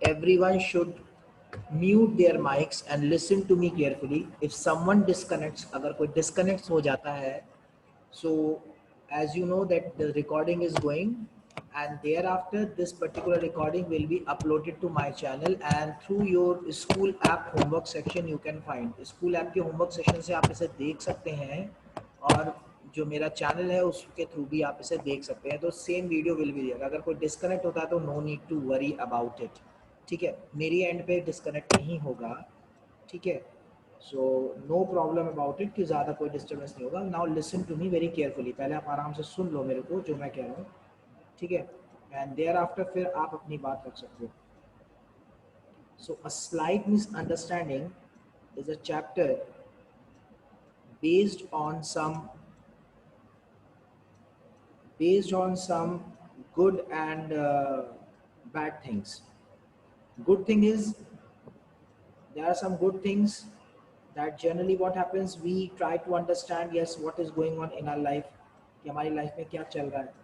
everyone should mute their mics and listen to me carefully. If someone disconnects, अगर कोई disconnects हो जाता है, so as you know that the recording is going, and thereafter this particular recording will be uploaded to my channel, and through your school app homework section you can find. school app के homework section से आप इसे देख सकते हैं, और जो मेरा चैनल है उसके थ्रू भी आप इसे देख सकते हैं. तो same video will be there. अगर कोई डिस्कनेक्ट होता है तो no need to worry about it. ठीक है, मेरी एंड पे डिस्कनेक्ट नहीं होगा. ठीक है, so no problem about it कि ज़्यादा कोई डिस्टर्बेंस नहीं होगा. Now listen to me very carefully. पहले आप आराम से सुन लो मेरे को जो मैं कह रहा हूँ. ठीक है, एंड देयर आफ्टर फिर आप अपनी बात रख सकते हो. So a slight misunderstanding is a chapter based on some good and bad things. Good thing is there are some good things that generally what happens, we try to understand yes what is going on in our life, कि हमारी life में क्या चल रहा है.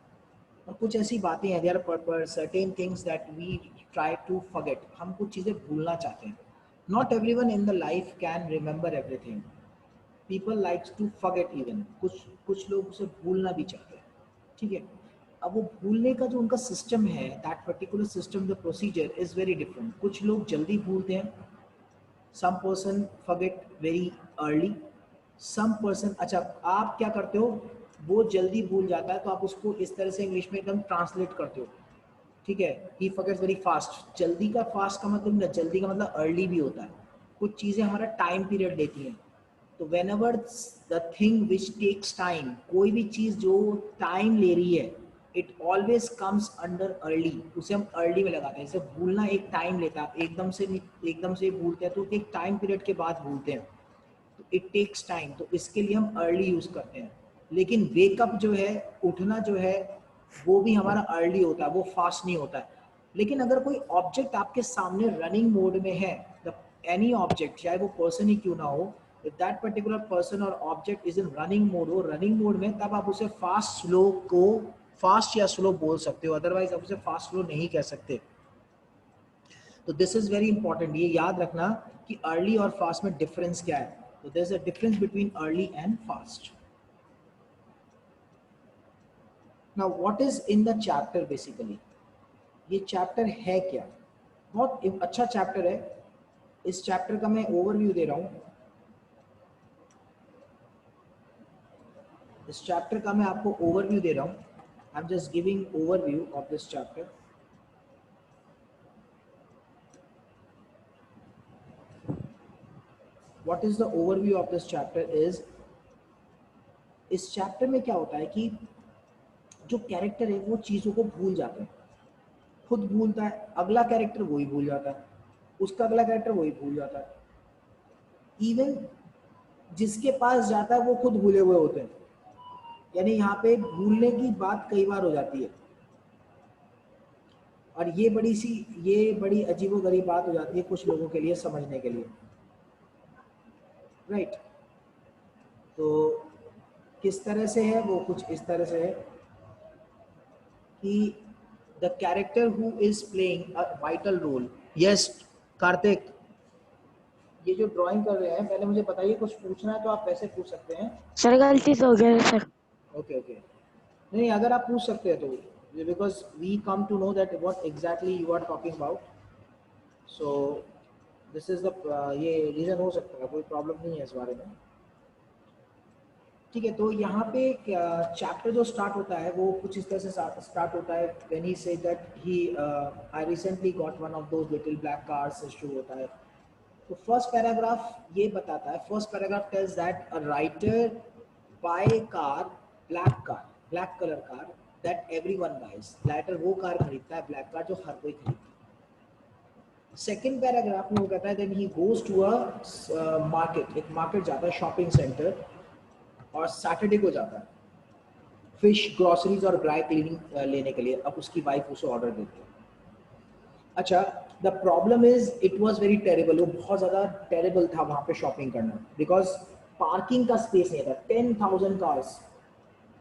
और कुछ ऐसी बातें हैं, there are certain things that we try to forget. हम कुछ चीज़ें भूलना चाहते हैं. Not everyone in the life can remember everything. People likes to forget even. कुछ लोग उसे भूलना भी चाहते हैं. ठीक है, अब वो भूलने का जो उनका सिस्टम है, that particular system, the procedure is very different. कुछ लोग जल्दी भूलते हैं. Some person forget very early. Some person, अच्छा आप क्या करते हो, वो जल्दी भूल जाता है तो आप उसको इस तरह से इंग्लिश में एकदम ट्रांसलेट करते हो. ठीक है, ही फॉरगेट्स वेरी फास्ट. जल्दी का फास्ट का मतलब ना, जल्दी का मतलब अर्ली भी होता है. कुछ चीज़ें हमारा टाइम पीरियड लेती हैं. तो whenever the thing which takes time, कोई भी चीज़ जो टाइम ले रही है, it always comes under early. उसे हम early में लगाते हैं. जैसे भूलना एक टाइम लेता है. आप एकदम से भूलते हैं तो एक टाइम पीरियड के बाद भूलते हैं. तो it takes time. तो इसके लिए हम early यूज़ करते हैं. लेकिन वेकअप जो है, उठना जो है, वो भी हमारा early होता है, वो फास्ट नहीं होता है. लेकिन अगर कोई ऑब्जेक्ट आपके सामने रनिंग मोड में है, एनी ऑब्जेक्ट, चाहे वो पर्सन ही क्यों ना हो, if that particular person or object is in running mode, वो running mode में, तब आप उसे fast slow को fast या slow बोल सकते हो. otherwise आप उसे fast slow नहीं कह सकते. तो this is very important. ये याद रखना कि early और fast में difference क्या है. तो there's a difference between early and fast. now what is in the chapter basically? ये chapter है क्या? बहुत अच्छा chapter है. इस chapter का मैं overview दे रहा हूँ. इस चैप्टर का मैं आपको ओवरव्यू दे रहा हूँ. I am just giving overview of this chapter. What is the overview of this chapter is, इस चैप्टर में क्या होता है कि जो कैरेक्टर है वो चीज़ों को भूल जाता है. खुद भूलता है, अगला कैरेक्टर वही भूल जाता है, उसका अगला कैरेक्टर वही भूल जाता है. इवन जिसके पास जाता है वो खुद भूले हुए होते हैं. यानी यहाँ पे भूलने की बात कई बार हो जाती है. और ये बड़ी अजीबोगरीब बात हो जाती है कुछ लोगों के लिए समझने के लिए. राइट, तो किस तरह से है वो, कुछ इस तरह से है कि the character who is playing a vital role. Yes Kartik, ये जो ड्राइंग कर रहे हैं, पहले मुझे बताइए, कुछ पूछना है तो आप वैसे पूछ सकते हैं. सर गलती से हो गया सर. ओके, नहीं अगर आप पूछ सकते हैं तो, because we come to know that what exactly you are talking about. so this is the ये रीज़न हो सकता है, कोई प्रॉब्लम नहीं है इस बारे में. ठीक है, तो यहाँ पे चैप्टर जो स्टार्ट होता है वो कुछ इस तरह से स्टार्ट होता है. When he said that he I recently got one of those little black cars, शुरू होता है. तो फर्स्ट पैराग्राफ ये बताता है, first paragraph tells that a writer by car, black colour car, that everyone buys. Writer वो car खरीदता है, ब्लैक कार, जो हर कोई खरीदता है. सेकेंड पैराग्राफ में वो कहता है then he goes to a market. एक मार्केट जाता है, शॉपिंग सेंटर, और सैटरडे को जाता है फिश, ग्रोसरीज और ड्राई क्लीनिंग लेने के लिए. अब उसकी वाइफ उसे ऑर्डर देती है. अच्छा, the problem is it was very terrible. वो बहुत ज़्यादा टेरेबल था वहाँ पे शॉपिंग करना, बिकॉज पार्किंग का स्पेस नहीं था. 10,000 कार्स,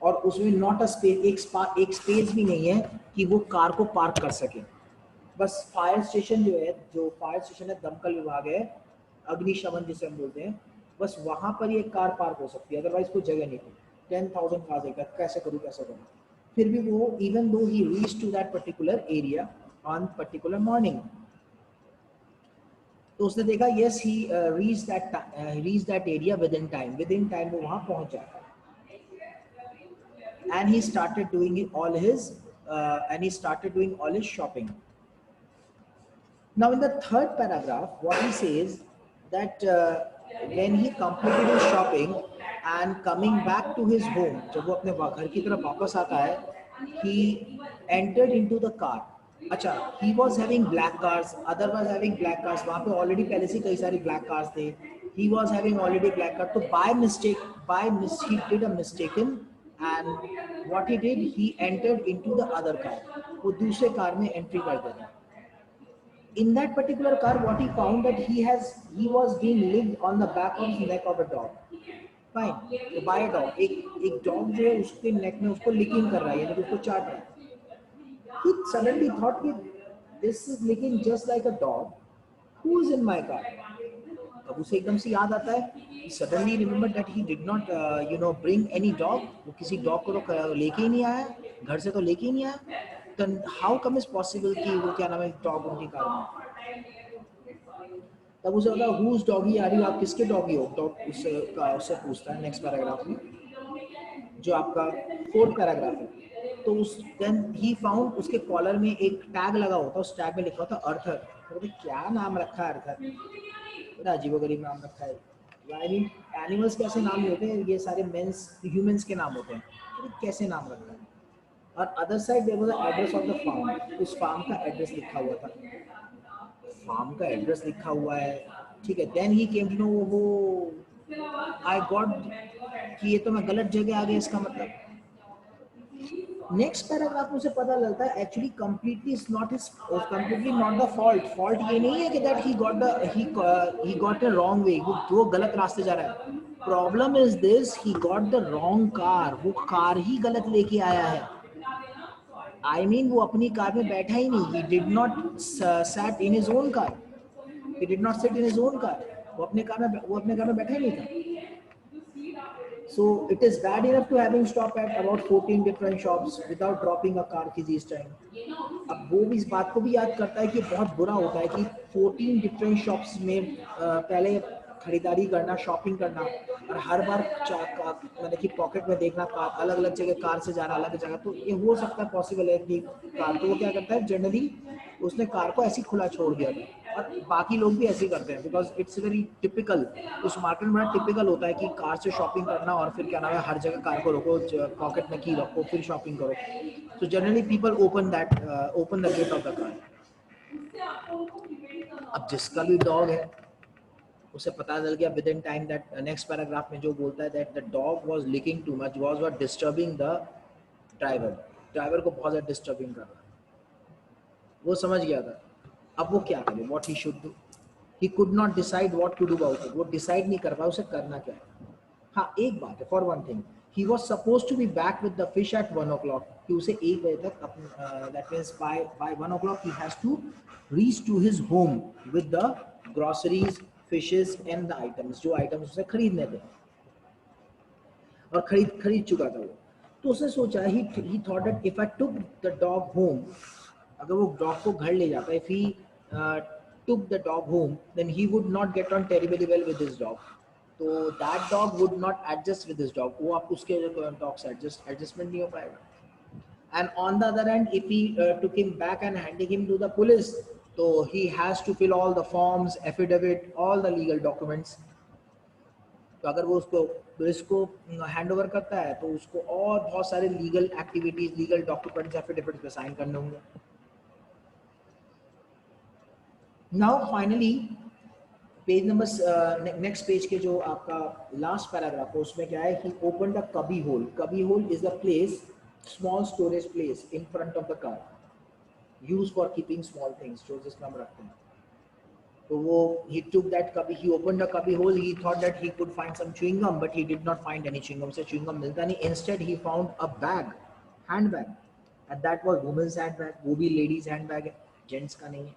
और उसमें नॉट अ स्पेस, एक स्पेस भी नहीं है कि वो कार को पार्क कर सके. बस फायर स्टेशन जो है, जो फायर स्टेशन है, दमकल विभाग है, अग्निशमन जिसे हम बोलते हैं, बस वहां पर ये कार पार्क हो सकती है, अदरवाइज कोई जगह नहीं थी। 10,000 कार्स एक साथ कैसे करूँ। फिर भी वो, even though he reach to that particular area on particular morning, तो उसने देखा yes he reach that area within time वो वहां पहुंच जाता है। and he started doing all his shopping. Now in the third paragraph what he says that when he completed his shopping and coming back to his home, जब वो अपने घर की तरफ वापस आता है, he entered into the car. अच्छा, he was having black cars, other was having black cars, वहाँ पे already पहले से कई सारी black cars थे, he was having already black car, तो he did a mistaken, and what he did, he entered into the other car, वो दूसरे कार में entry कर देता है. In that particular car, what he found that he was being licked on the back of the neck of a dog. Fine, तो by a dog, एक dog जो है उसके neck में उसको licking कर रहा है, यानी कि उसको चाट रहा है. He suddenly thought कि this is licking just like a dog. Who is in my car? अब उसे एकदम से याद आता है. He suddenly remembered that he did not bring any dog. वो किसी dog को तो लेके ही नहीं आया, घर से तो लेके ही नहीं आया. Then how come is possible कि वो क्या नाम है dog उनकी कार में? तब उसे होता है whose doggy are you, आप किसके doggy हो? Dog उससे पूछता है next paragraph में, जो आपका fourth paragraph है. तो उस then he found उसके कॉलर में एक टैग लगा होता है, उस टैग में लिखा होता है अर्थर. तो क्या नाम रखा है अर्थर, बड़ा अजीबोगरीब नाम रखा है. आई मीन एनिमल्स के ऐसे नाम नहीं होते, ये सारे मेंस ह्यूमंस के नाम होते हैं, तो कैसे नाम रखा है. और other side there was the address of the farm, उस फार्म का एड्रेस लिखा हुआ था, फार्म का एड्रेस लिखा हुआ है, ठीक है. Then he came to know वो आई गॉट कि ये तो मैं गलत जगह आ गया, इसका मतलब. नेक्स्ट पैराग्राफ में उसे पता लगता है actually completely not the fault ये नहीं है कि that he got the wrong way, वो गलत रास्ते जा रहा है. Problem is this, he got the wrong car, वो कार ही गलत लेके आया है. I mean वो अपनी कार में बैठा ही नहीं, he did not sat in his own car, he did not sit in his own car, वो अपने कार में बैठा ही नहीं था. So it is bad enough to having stopped at about 14 different shops without dropping a car keys each time. अब वो भी इस बात को भी याद करता है कि बहुत बुरा होता है कि 14 different shops में पहले खरीदारी करना, शॉपिंग करना, और हर बार मतलब कि पॉकेट में देखना कार, अलग अलग जगह कार से जाना अलग जगह, तो ये हो सकता है पॉसिबल है कि कार, तो वो क्या करता है जनरली उसने कार को ऐसी खुला छोड़ दिया था, और बाकी लोग भी ऐसे ही करते हैं, बिकॉज इट्स वेरी टिपिकल. उस मार्केट में बड़ा टिपिकल होता है कि कार से शॉपिंग करना और फिर क्या नाम है हर जगह कार को रखो, पॉकेट में की रखो, फिर शॉपिंग करो. तो generally people open the gate of the car. अब जिसका भी डॉग है उसे पता चल गया within time that next paragraph में जो बोलता है that the dog was liking too much, was what disturbing the driver को बहुत ज़्यादा डिस्टर्बिंग कर रहा है. वो समझ गया था. अब वो क्या करे, what he should do. He could not decide what to do about it, वो डिसाइड नहीं कर पाया उसे करना क्या है. हाँ एक बात है, for one thing, he was supposed to be back with the fish at 1 o'clock, कि उसे 1 बजे तक that means by 1 o'clock he has to reach to his home with the groceries, fishes and the items, जो items उसे खरीदने थे, और खरीद चुका था वो. तो उसने सोचा ही thought that if I took the dog home, अगर वो डॉग को घर ले जाता, if he took the dog home, then he would not get on terribly well with his dog. So that dog would not adjust with his dog. वो आप उसके dog से adjustment नहीं हो पाएगा. And on the other hand, if he took him back and handing him to the police, so he has to fill all the forms, affidavit, all the legal documents. तो अगर वो उसको police को hand over करता है तो उसको और बहुत सारे legal activities, legal documents, affidavit पे साइन करने होंगे. Now finally page number next page के जो आपका लास्ट पैराग्राफ है उसमें क्या है, he opened a cubby hole. Cubby hole is the place, small storage place in front of the car, used for keeping small things, जो जिसमें हम रखते हैं. तो वो he took that cubby, he opened a cubby hole, he thought that he could find some chewing gum, but he did not find any chewing gum. से chewing gum मिलता नहीं. Instead he found a bag, handbag, and that was woman's handbag. वो भी ladies handbag है. Gents का नहीं है.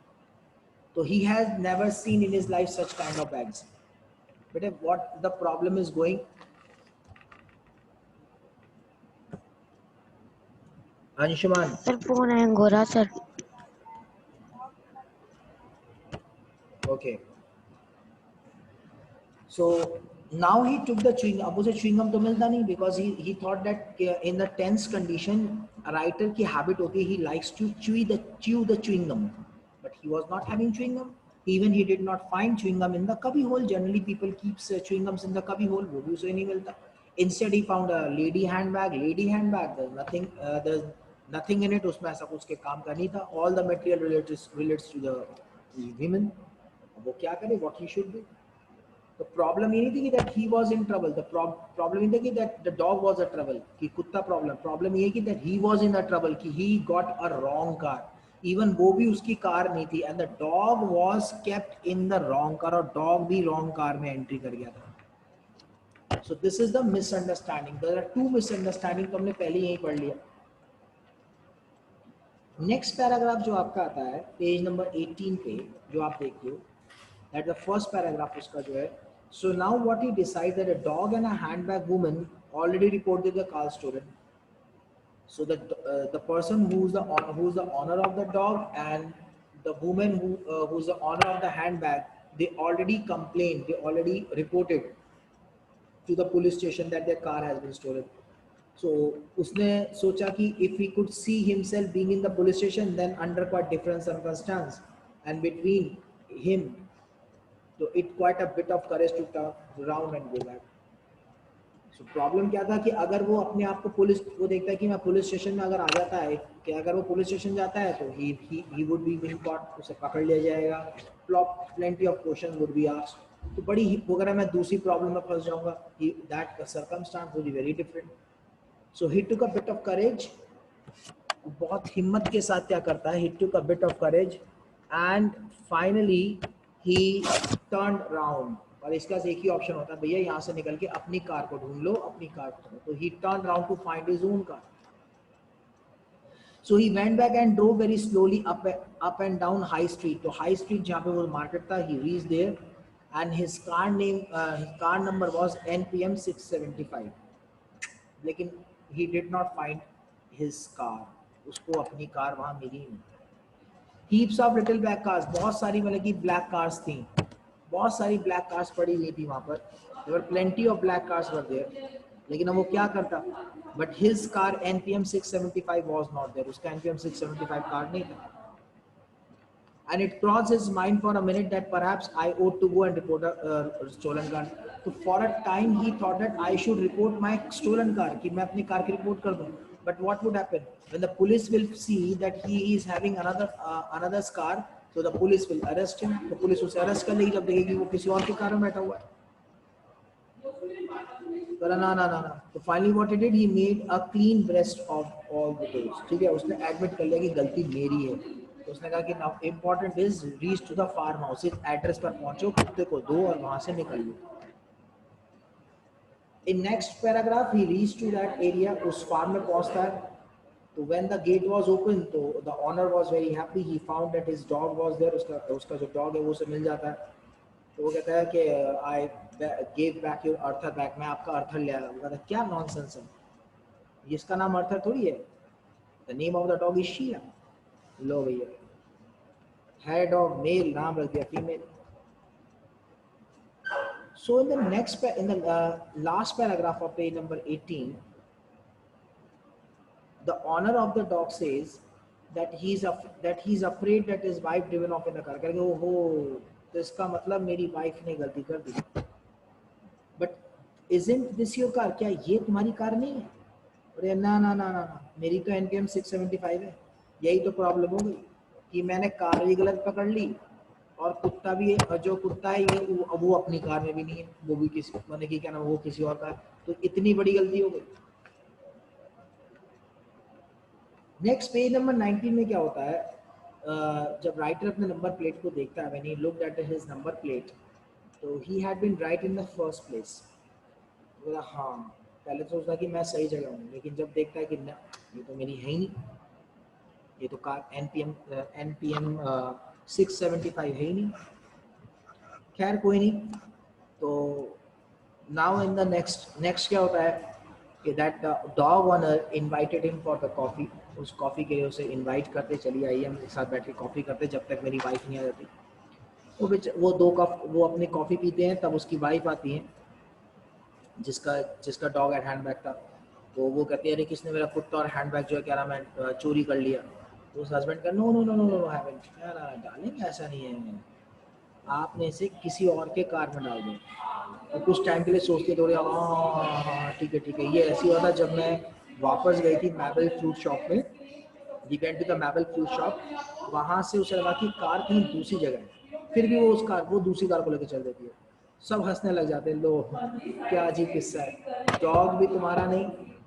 तो he has never seen in his life such kind of bags. But what the problem is going, Anshuman. Sir phone hang हो रहा sir. Okay. So now he took the chewing. अब उसे chewing gum तो मिलता नहीं, because he thought that in the tense condition writer की habit होती है, he likes to chew the chewing gum, but he was not having chewing gum. Even he did not find chewing gum in the cubby hole. Generally people keeps chewing gums in the cubby hole, वो भी उसे नहीं मिलता. Instead he found a lady handbag. There's nothing in it. उसमें ऐसा कुछ के काम का नहीं था. All the material relates to the women. अब वो क्या करे? What he should do? The problem ये नहीं थी कि that he was in trouble. The problem ये था कि that the dog was a trouble. कि कुत्ता problem ये कि that he was in the trouble, कि he got a wrong car. Even वो भी उसकी कार नहीं थी, and the dog was kept in the wrong car, और dog भी wrong car में entry कर गया था. So this is the misunderstanding. There are two misunderstanding, तो हमने पहले यही पढ़ लिया. नेक्स्ट पैराग्राफ जो आपका आता है पेज नंबर 18 पे, जो आप देखते हो, दैट द फर्स्ट पैराग्राफ उसका जो है. So now what he decide that a dog and a handbag woman already reported the car stolen. So the person who's the owner of the dog and the woman who's the owner of the handbag, they already complained, they already reported to the police station that their car has been stolen. So उसने सोचा कि if he could see himself being in the police station, then under quite different circumstance and between him, so it quite a bit of courage to turn around and go back. So problem क्या था कि अगर वो अपने आप को police, वो देखता है कि मैं पुलिस स्टेशन में अगर आ जाता है, कि अगर वो पुलिस स्टेशन जाता है तो he would be being caught, उसे पकड़ लिया जाएगा, plenty of questions would be asked. तो बड़ी अगर मैं दूसरी प्रॉब्लम में फंस जाऊंगा, that circumstance would be very different. So he took a bit of courage. बहुत हिम्मत के साथ क्या करता है, he took a bit of courage and finally he turned round. और इसका एक ही ऑप्शन होता है, भैया यहाँ से निकल के अपनी कार को ढूंढ लो, अपनी कार को. तो he turned round to find his own car. So he went back and drove very slowly up and down High Street. तो High Street जहाँ पे वो मार्केट था, he reached there and his car number was NPM 675. लेकिन he did not find his car. उसको अपनी car वहां मिली नहीं. Heaps of little black cars, बहुत सारी मतलब कि black cars थी, बहुत सारी black cars पड़ी हुई थी वहां पर. There were plenty of black cars were there. लेकिन अब वो क्या करता? But his car NPM 675 was not there. उसका NPM 675 कार नहीं था. And it crossed his mind for a minute that perhaps I ought to go and report a stolen car. So for a time he thought that I should report my stolen car, कि मैं अपनी car की report कर दूं. But what would happen when the police will see that he is having another's car? So the police will arrest him. तो police उसे arrest कर लेगी जब देखेगी वो किसी और की कार में बैठा हुआ है. तो ना. तो finally what he did, he made a clean breast of all the doors. ठीक है, उसने admit कर लिया कि गलती मेरी है. तो उसने कहा कि now important is reach to the farmhouse. इस एड्रेस पर पहुंचो, कुत्ते को दो और वहां से निकल लो. In next paragraph he reached to that area, उस फार्म में पहुंचता है. तो when the gate was open, तो the owner was very happy. He found that his dog was there. उसका जो dog है वो उसे मिल जाता है. तो वो कहता है कि I gave back your Arthur back. मैं आपका अर्थर ले आया. वो कहता है क्या नॉनसेंस है, इसका नाम अर्थर थोड़ी है. The name of the dog is Sheila. लो भैया, है dog male, नाम रख दिया female. So in the last paragraph of page number 18, the owner of the dog says that he's afraid that his wife driven off in a car. करके ओहो, तो इसका मतलब मेरी वाइफ ने गलती कर दी. But isn't this your car? क्या ये तुम्हारी कार नहीं है? अरे ना, मेरी तो NPM 675 है. यही तो प्रॉब्लम हो गई कि मैंने कार भी गलत पकड़ ली और कुत्ता भी है, और जो कुत्ता है ये वो अपनी कार में भी नहीं है, वो भी किसी मैंने की क्या ना वो किसी और का. तो इतनी बड़ी गलती हो गई. नेक्स्ट पेज नंबर 19 में क्या होता है, जब राइटर अपने नंबर प्लेट को देखता है, when he looked at his number plate, तो he had been right in the first place. बोला हाँ, पहले तो सोचता कि मैं सही जगह हूँ, लेकिन जब देखता है कि ना, ये तो मेरी है ही नहीं, ये तो कार NPM 675 है ही नहीं। खैर कोई नहीं। तो नाउ इन द नेक्स्ट क्या होता है कि that dog owner invited him for the coffee. उस कॉफ़ी के लिए उसे इनवाइट करते, चलिए आइए हम एक साथ बैठ के कॉफ़ी करते जब तक मेरी वाइफ नहीं आ जाती। वो 2 कप वो अपनी कॉफ़ी पीते हैं, तब उसकी वाइफ आती है जिसका डॉग एंड हैंडबैग था। तो वो कहती है अरे किसने मेरा कुत्ता और हैंडबैग जो है क्या नाम है चोरी कर लिया। तो उस हस्बैंड का no no no no no haven't, darling ऐसा नहीं है, आपने इसे किसी और के कार में डाल दो। तो कुछ टाइम के लिए सोचते थोड़े, हाँ ठीक है। ये ऐसी हुआ था जब मैं वापस गई थी मैबल फ्रूट शॉप में, we went to the Mabel fruit shop. वहाँ से उसे लगा कि कार कहीं दूसरी जगह है, फिर भी वो दूसरी कार को लेकर चल देती है। सब हंसने लग जाते हैं, लो क्या अजीब किस्सा है, डॉग भी तुम्हारा नहीं,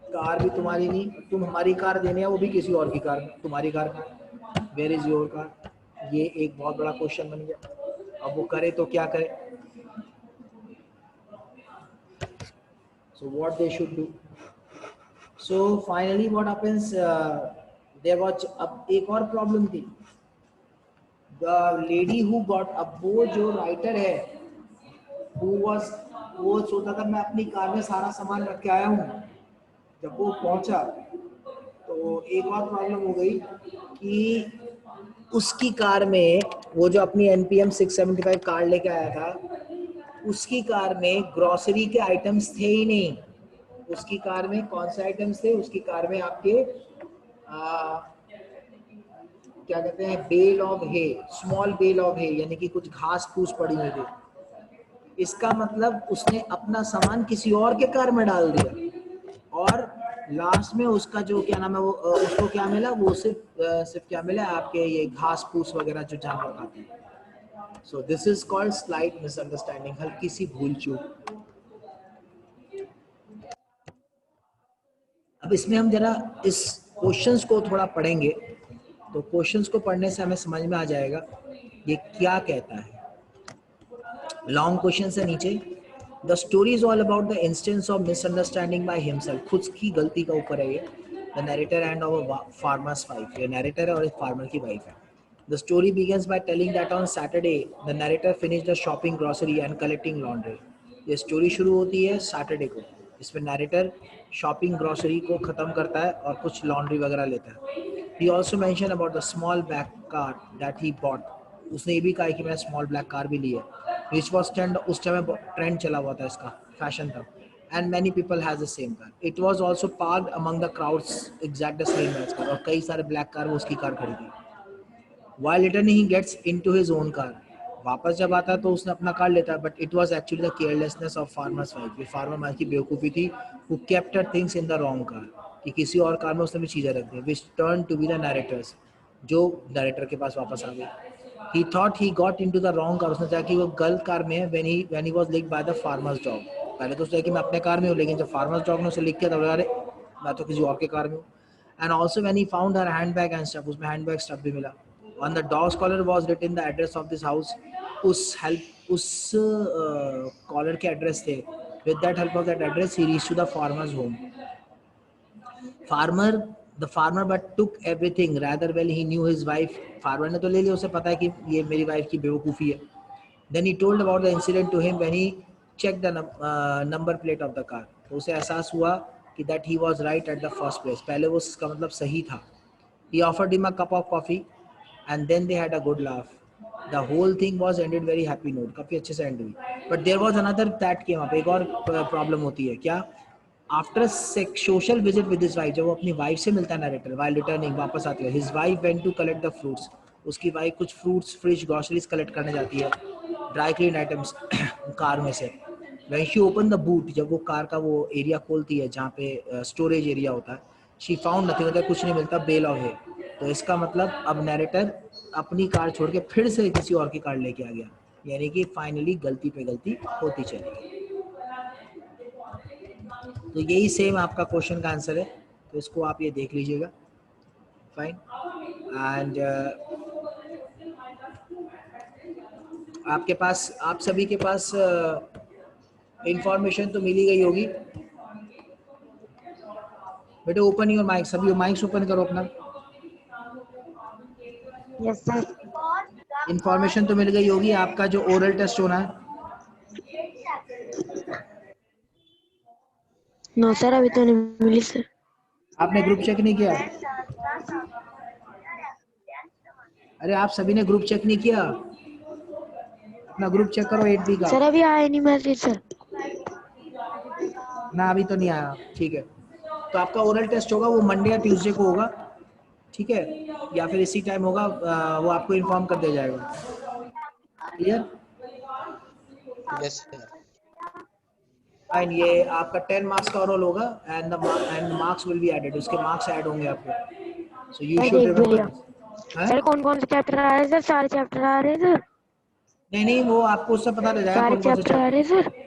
कार भी तुम्हारी नहीं, तुम हमारी कार देने हैं वो भी किसी और की कार में, तुम्हारी कार का वेयर इज योर कार। ये एक बहुत बड़ा क्वेश्चन बन गया। अब वो करे तो क्या करे। So what they should do? So finally what happens, there was अब एक और प्रॉब्लम थी। The lady who got, अब वो जो राइटर है वो सोचा था मैं अपनी कार में सारा सामान रख के आया हूँ। जब वो पहुंचा तो एक और प्रॉब्लम हो गई कि उसकी कार में, वो जो अपनी NPM 675 कार लेके आया था, उसकी कार में ग्रोसरी के आइटम्स थे ही नहीं। उसकी कार में कौन से आइटम्स थे? उसकी कार में आपके क्या कहते हैं, bale of hay, small bale of hay, यानी कि कुछ घास फूस पड़ी हुई थी। इसका मतलब उसने अपना सामान किसी और के कार में डाल दिया और लास्ट में उसका जो क्या नाम है वो उसको क्या मिला, वो सिर्फ क्या मिला, आपके ये घास फूस वगैरह जो जानवर खाते हैं। So this is called slight misunderstanding, हल्की सी भूल चूक। अब इसमें हम जरा इस क्वेश्चंस को थोड़ा पढ़ेंगे, तो क्वेश्चंस को पढ़ने से हमें समझ में आ जाएगा ये क्या कहता है। लॉन्ग क्वेश्चन है नीचे। The story is all about the instance of misunderstanding by himself, खुद की गलती का ऊपर है ये। The narrator end of farmer's wife, ये नरेटर है और एक फार्मर की वाइफ है। The story begins by telling that on Saturday the narrator finished the shopping grocery and collecting laundry. ये स्टोरी शुरू होती है सैटरडे को, इसमें नरेटर शॉपिंग ग्रोसरी को ख़त्म करता है और कुछ लॉन्ड्री वगैरह लेता है। He also mentioned about the small black car that he bought. उसने ये भी कहा कि मैंने स्मॉल ब्लैक कार भी ली है, which was trend, उस टाइम ट्रेंड चला हुआ था, इसका फैशन था। And many people has the same car. It was also parked among the crowds exact the same as car, और कई सारे ब्लैक कार वो उसकी कार खड़ी थी। While returning he gets into his own car. वापस जब आता है तो उसने अपना कार लेता है, but it was actually the carelessness of farmer's wife. ये फार्मर वाइफ की बेवकूफ़ी थी, who kept her things in the wrong car, कि किसी और कार में उसने भी चीज़ें रख दी, which turned to be the narrators, जो नरेटर के पास वापस आ गई। He thought he got into the wrong car, उसने चाहा कि वो गलत कार में है, when he was licked by the farmer's dog। पहले तो उसने कि मैं अपने कार में हूँ, लेकिन जब farmer's dog ने उसे लिख किया तो अरे मैं तो किसी और के कार में हूँ। And also when he found her handbag and stuff, उसमें handbag stuff भी मिला। On the dog's collar was written the address of this house, उस कॉलर के एड्रेस थे। With that help of that address he reached to the farmer's home. The farmer but took everything rather well, he knew his wife। Farmer ने तो ले लिया, उसे पता है कि ये मेरी वाइफ की बेवकूफ़ी है। Then he told about the incident to him when he checked the number plate of the car। तो उसे एहसास हुआ कि that he was right at the first place, पहले वो उसका मतलब सही था। He offered him a cup of coffee and then they had a good laugh। The whole thing was ended very happy note, काफ़ी अच्छे से एंड हुई। But there was another that came up, एक और प्रॉब्लम होती है क्या, after social visit with his wife, जब वो अपनी वाइफ से मिलता है नरेटर, वाइल रिटर्निंग वापस आती है, his wife went to collect the fruits, उसकी वाइफ कुछ फ्रूट्स फ्रिज ग्रोसरीज कलेक्ट करने जाती है, ड्राई क्लीन आइटम्स कार में से। When she open the boot, जब वो कार का वो एरिया खोलती है जहाँ पे स्टोरेज एरिया होता है, शी फाउंड नथिंग, मतलब कुछ नहीं मिलता, बेल ऑफ है। तो इसका मतलब अब नरेटर अपनी कार छोड़ के फिर से किसी और की कार लेके आ गया, यानी कि फाइनली गलती पे गलती होती चली गई। तो यही सेम आपका क्वेश्चन का आंसर है, तो इसको आप ये देख लीजिएगा। फाइन। एंड आपके पास, आप सभी के पास इंफॉर्मेशन तो मिली गई होगी। बेटे ओपन योर माइक, सभी माइक्स ओपन करो अपना। Yes sir. इंफॉर्मेशन तो मिल गई होगी, आपका जो ओरल टेस्ट होना है। नो सर, अभी तो नहीं मिली सर। आपने ग्रुप चेक नहीं किया? अरे आप सभी ने ग्रुप चेक नहीं किया? अपना ग्रुप चेक करो 8B का। सर अभी आया नहीं मैसेज सर। ना अभी तो नहीं आया, ठीक है। तो आपका ओरल टेस्ट होगा वो मंडे या ट्यूसडे को होगा, ठीक है, या फिर इसी टाइम होगा, वो आपको इन्फॉर्म कर दिया जाएगा। क्लियर? Yes sir. फाइन, ये आपका 10 मार्क्स का ओरल होगा and marks will be added, उसके मार्क्स ऐड होंगे आपके। सो यू सर शुड देख भी रिमेंबर लिया। दिस। सर कौन कौन से चैप्टर आ रहे हैं सर? सारे चैप्टर आ रहे हैं सर? नहीं नहीं, वो आपको उससे पता चल जाएगा सारे कौन कौन से चैप्टर आ रहे हैं चैप्टर, सर?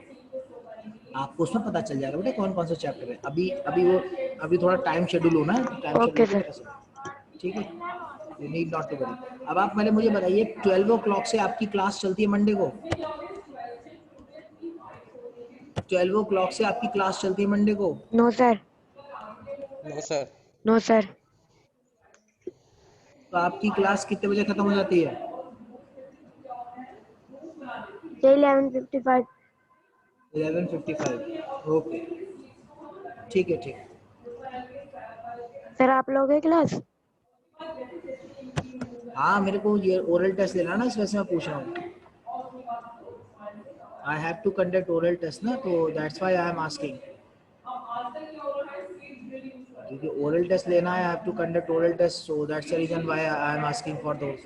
आपको उसमें पता चल जाएगा बेटा कौन कौन से चैप्टर है। अभी अभी वो अभी थोड़ा टाइम शेड्यूल होना है, टाइम ओके शेड्यूल सर। ठीक है, you need not to worry. अब आप पहले मुझे बताइए 12 o'clock से आपकी क्लास चलती है मंडे को? 12 o'clock से आपकी क्लास चलती है मंडे को? No sir. No sir. No sir. तो आपकी क्लास कितने बजे खत्म हो जाती है? 11:55। 11:55, ओके, ठीक है ठीक है। सर आप लोगे क्लास? हाँ मेरे को ये ओरल टेस्ट लेना ना, इस वजह से मैं पूछ रहा हूँ। I have to conduct oral test ना, तो that's why I am asking, क्योंकि ओरल टेस्ट लेना है, I have to conduct oral test, so that's the reason why I am asking for those,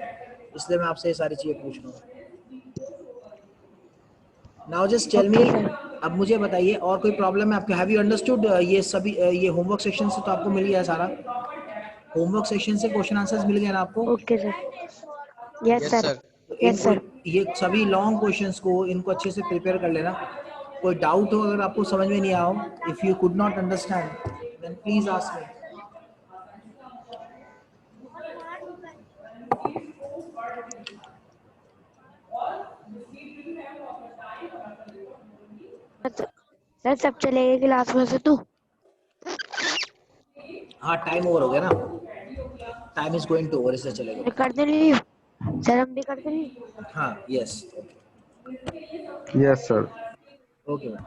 इसलिए मैं आपसे ये सारी चीजें पूछ रहा हूँ। Now just tell me, okay sir. अब मुझे बताइए और कोई प्रॉब्लम है आपको? हैव यू अंडरस्टूड ये सभी, ये होमवर्क सेक्शन से तो आपको मिल गया सारा, होमवर्क सेक्शन से क्वेश्चन आंसर्स मिल गए ना आपको? Okay sir. Yes yes sir. Sir. तो यस इनको, सर। ये सभी लॉन्ग क्वेश्चंस को इनको अच्छे से प्रिपेयर कर लेना। कोई डाउट हो अगर आपको समझ में नहीं आओ, if you could not understand then please ask me. Sir सब चलेगा क्लास में से तो? हाँ टाइम ओवर हो गया ना, time is going to over, इससे चलेगा। कर दे लीव सर, हम भी कर दे लीव। हाँ yes, Yes, sir. Okay ma'am.